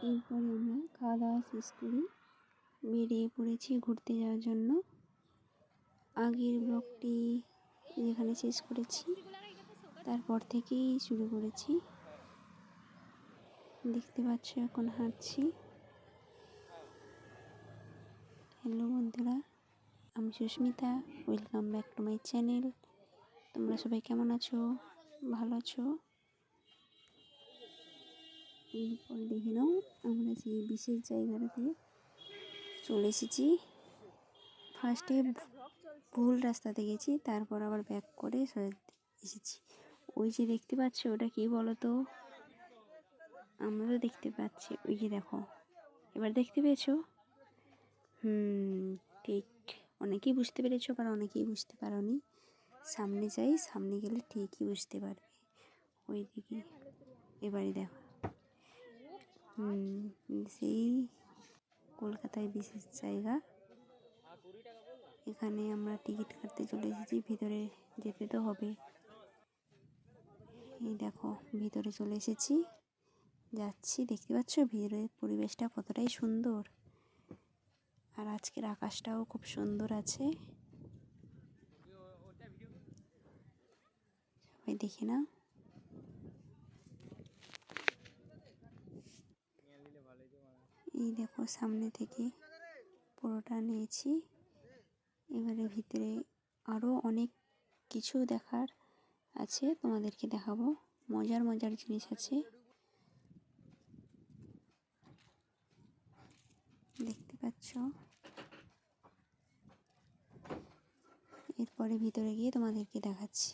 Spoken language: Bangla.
এরপরে আমরা খাওয়া দাওয়া শেষ করি, বেরিয়ে পড়েছি ঘুরতে যাওয়ার জন্য। আগের ব্লগটি যেখানে শেষ করেছি তারপর থেকেই শুরু করেছি। দেখতে পাচ্ছ এখন হাঁটছি। হ্যালো বন্ধুরা, আমি Susmita, welcome back to my channel. তোমরা সবাই কেমন আছো? ভালো আছো? এরপর দেখে নাও, আমরা সেই বিশেষ জায়গাটাতে চলে এসেছি। ফার্স্টে ভুল রাস্তাতে গেছি, তারপর আবার ব্যাক করে এসেছি। ওই যে দেখতে পাচ্ছ ওটা কি বলো তো? আমরা তো দেখতে পাচ্ছি, ওই যে দেখো, এবার দেখতে পেয়েছো? ঠিক। অনেকেই বুঝতে পেরেছো, আবার অনেকেই বুঝতে পারোনি। সামনে যাই, সামনে গেলে ঠিকই বুঝতে পারবে। ওই দিকে এবারে দেখো, সেই কলকাতায় বিশেষ জায়গা। এখানে আমরা টিকিট কাটতে চলে এসেছি, ভিতরে যেতে তো হবে। এই দেখো ভিতরে চলে এসেছি, যাচ্ছি। দেখতে পাচ্ছ ভিতরের পরিবেশটা কতটাই সুন্দর, আর আজকের আকাশটাও খুব সুন্দর আছে। সবাই দেখে না। এই দেখো সামনে থেকে পুরোটা নিয়েছি। এবারে ভিতরে আরও অনেক কিছু দেখার আছে, তোমাদেরকে দেখাবো। মজার মজার জিনিস আছে, দেখতে পাচ্ছ। এরপরে ভিতরে গিয়ে তোমাদেরকে দেখাচ্ছি।